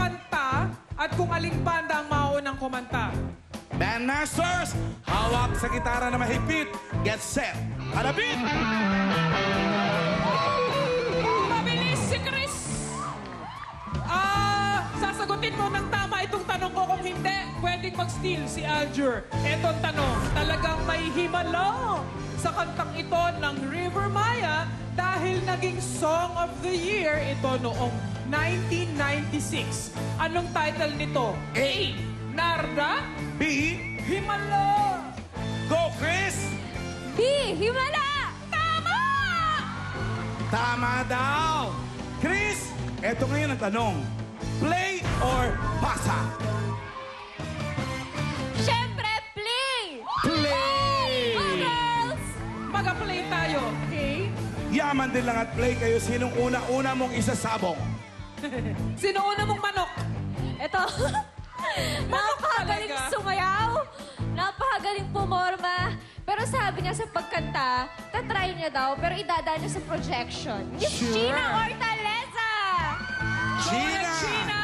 kanta at kung aling banda ang maunang kumanta. Bandmasters, hawak sa gitara na mahigpit. Get set. Harapin! Mabilis si Chris! Sasagutin mo ng tama itong tanong ko. Kung hindi, pwedeng mag-steal si Aljur. Etong tanong, talagang may himala sa kantang ito ng River Maya dahil naging Song of the Year ito noong 1996. Anong title nito? A. Narda. B. Himala. Go, Chris! B. Himala! Tama! Tama daw! Chris, eto ngayon ang tanong. Play or pasa? Siyempre, play! Play! Mga girls! Mag-play tayo, okay? Yaman din lang at play kayo. Sinong una-una mong isasabong? Sino una mong manok? Ito. Napakagaling talaga. sumayaw. Napakagaling pumorma. Pero sabi niya sa pagkanta, tatry niya daw, pero idadaan niya sa projection. Miss Sure. Gina Hortaleza! China! China!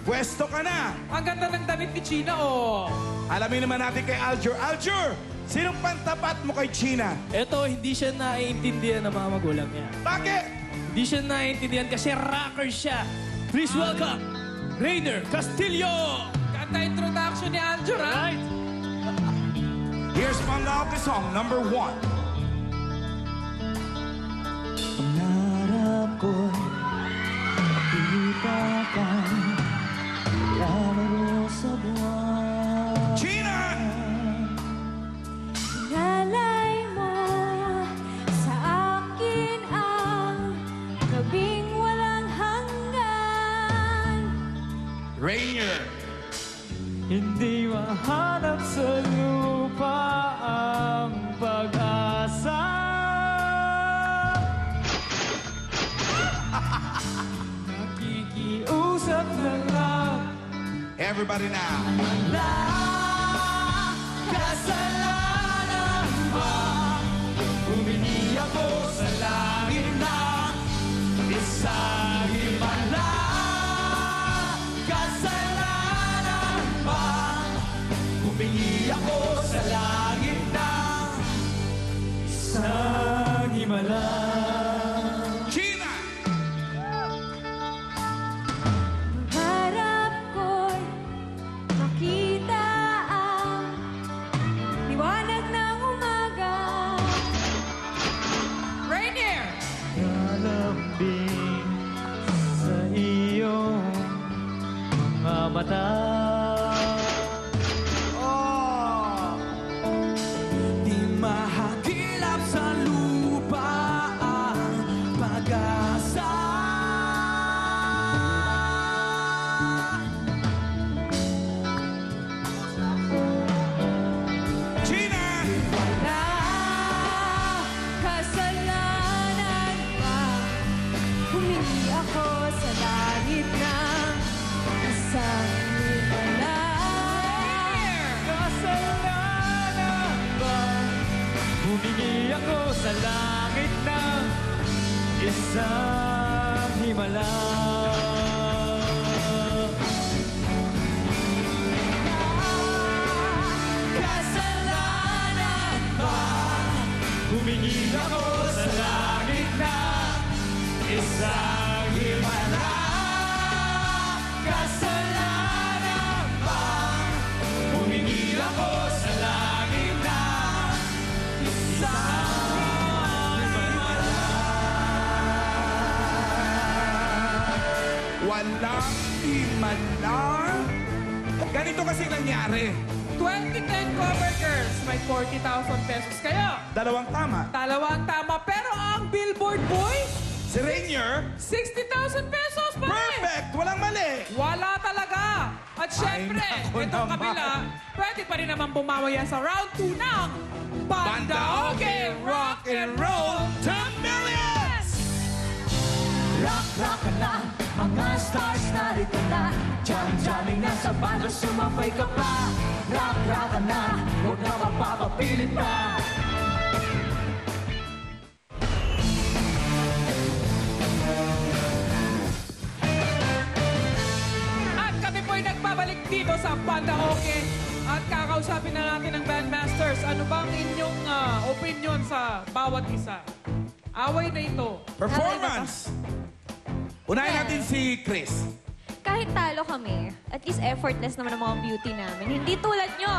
Pwesto ka na! Ang ganda ng damit ni China, oh. Alamin naman natin kay Aljur. Aljur, sinong pantapat mo kay China? Eto, hindi siya naiintindihan ng mga magulang niya. Bakit? Hindi siya naiintindihan kasi rocker siya. Please welcome, Rainer Castillo! Ganda introduction ni Aljur, ha? Right? Here's Pangalawang song, number 1. Pangarap ko'y makita kang lalaro sa buwan. China! Nalay mo sa akin ang gabing walang hanggan. Rainier. Hindi mahanap sa lupa ang pag-asa. Nakikiusap na lang. Everybody now. Kasalanan ba? Humingi ako sa langit na isang himala. Kasalanan ba? Humingi ako sa langit na isang himala. China! Harap ko'y makita ang liwanag ng umaga. Rainier! Lalambing sa iyong mga mata. Oh, di mahagilap sa lupa ang pag-asa. China! Wala kasalanan pa. Humingi ako sa langit ng isang himala. Kasalanan ba? Humingi ako sa langit ng isang himala. Kasalanan ba? Humingi ako sa langit ng isang himala. Kasalanan ba? Humingi ako sa langit ng isang himala. Walang himala. Ganito kasi nangyari. 2010 cover girls, may 40,000 pesos kayo. Dalawang tama. Dalawang tama, pero ang Billboard Boys, Si Rainier, 60,000 pesos pa rin. perfect! Walang mali! Wala talaga. At syempre, nako itong naman. kabila, pwede pa rin naman bumawi yan sa round 2 ng Banda Okay Rock and Roll 10 Millions! Rock, rock ka na, mga stars narito na. Jamming na sa banda, sumabay ka pa. Rock, rock ka na, huwag na mapapapilit pa. dito sa Panda Oke. At kakausapin na natin ang Bandmasters. Ano bang inyong opinion sa bawat isa? Away na ito. Performance! Unahin natin si Chris. Kahit talo kami, at least effortless naman ang mga beauty namin. Hindi tulad nyo.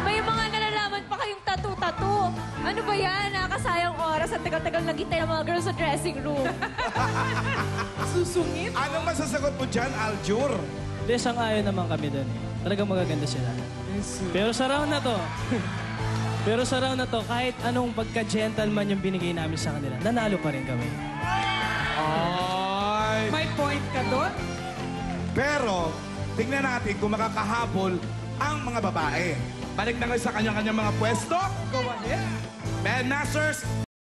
May mga nalalaman pa kayong tattoo-tattoo. Ano ba yan? Nakakasayang oras at tagal-tagal naghintay ng mga girls sa dressing room. Susungit? Anong masasagot mo dyan, Aljur? Hindi, sang-ayon naman kami doon eh. Talagang magaganda sila. Pero sa round na to, kahit anong pagka-gentleman yung binigay namin sa kanila, nanalo pa rin kami. Ay! May point ka doon? Pero, tingnan natin kung makakahabol ang mga babae. Balik na kayo sa kanyang-kanyang mga pwesto. Go ahead. Bandmasters,